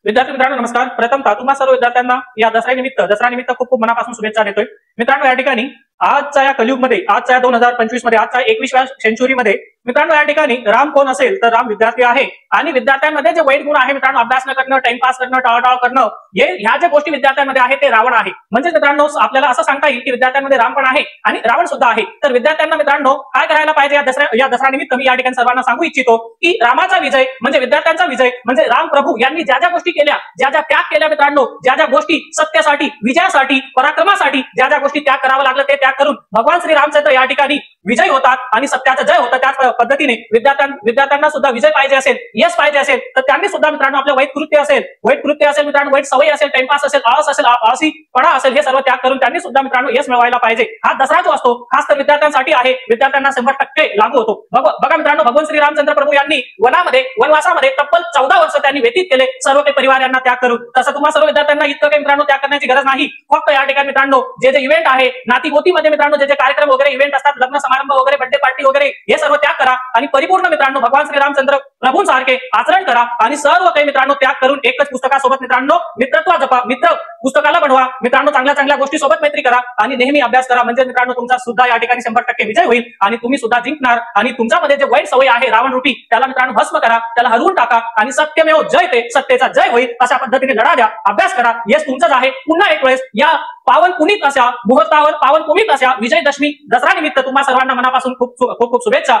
विद्यार्थी मित्रांनो नमस्कार। प्रथमतः तुम्हा सर्व विद्यार्थ्यांना या दसरा निमित्त खूप खूप मनापासून शुभेच्छा देतोय। मित्रांनो या ठिकाणी आजच्या या कलियुगमध्ये, आजच्या या 2025 मध्ये, आजच्या 21व्या सेंचुरीमध्ये मित्रांनो या ठिकाणी राम कोण असेल तर राम विद्यार्थी आहे। आणि विद्यार्थ्यांमध्ये जे वाईट गुण आहे मित्रांनो, अभ्यास न करणं, टाइमपास करणं, टाळाटाळ करणं, ह्या ज्या गोष्टी विद्यार्थ्यांमध्ये आहे ते रावण आहे। म्हणजे मित्रांनो आपल्याला असं सांगता येईल की विद्यार्थ्यांमध्ये राम पण आहे आणि रावण सुद्धा आहे। तर विद्यार्थ्यांना मित्रांनो काय करायला पाहिजे या दसरा निमित्त मी या ठिकाणी सर्वांना सांगू इच्छितो की रामाचा विजय म्हणजे विद्यार्थ्यांचा विजय, म्हणजे राम प्रभू यांनी ज्या ज्या गोष्टी केल्या, ज्या ज्या त्याग केल्या मित्रांनो, ज्या ज्या गोष्टी सत्यासाठी, विजयासाठी, पराक्रमासाठी ज्या ज्या गोष्टी त्याग करावं लागलं ते त्याग करून भगवान श्री रामचंद्र या ठिकाणी विजय होतात आणि सत्याचा जय होतं। त्याच पद्धतीने विद्यार्थ्यांना सुद्धा विजय पाहिजे असेल, यश पाहिजे असेल तर त्यांनी सुद्धा मित्रांनो आपलं वाईट कृत्य असेल मित्रांनो, वाईट सवय असेल, टाइमपास असेल, आळस असेल, आळसीपणा असेल, हे सर्व त्याग करून त्यांनी सुद्धा मित्रांनो यश मिळवायला पाहिजे। हा दसरा जो असतो खास तर विद्यार्थ्यांसाठी आहे, विद्यार्थ्यांना 100% लागू होतो। बघा मित्रांनो, भगवान श्री रामचंद्र प्रभू यांनी वनवासामध्ये तब्बल 14 वर्ष त्यांनी व्यतीत केले सर्व काही परिवार यांना त्याग करून। तसं तुम्हा सर्व विद्यार्थ्यांना इतकं काही मित्रांनो त्याग करण्याची गरज नाही। फक्त या ठिकाणी मित्रांनो जे इव्हेंट आहे, नातीगोतीमध्ये मित्रांनो जे कार्यक्रम वगैरे इव्हेंट असतात, लग्न समारंभ वगैरे, बर्थडे पार्टी वगैरे, हे सर्व त्याग करा आणि परिपूर्ण मित्रांनो भगवान श्री रामचंद्र प्रभूंसारखे आचरण करा आणि सर्व काही मित्रांनो त्याग करून एकच पुस्तकासोबत मित्रांनो मित्रत्व जपा, मित्र पुस्तकाला बनवा मित्रांनो, चांगल्या गोष्टी सोबत मैत्री करा आणि नेहमी अभ्यास करा। म्हणजे मित्रांनो तुमचा सुद्धा या ठिकाणी 100% विजय होईल आणि तुम्ही सुद्धा जिंकणार। आणि तुमच्यामध्ये जे वाईट सवय आहे रावण रूपी, त्याला मित्रांनो भस्म करा, त्याला हरवून टाका आणि सत्यमेव जयते, सत्तेचा जय होईल अशा पद्धतीने लढा द्या, अभ्यास करा। यश तुमचंच आहे। पुन्हा एक वेळेस या पावन पुनीत अशा मुहूर्तावर, पावन पुनीत अशा विजयदशमी दसरा निमित्त तुम्हा सर्वांना मनापासून खूप खूप शुभेच्छा।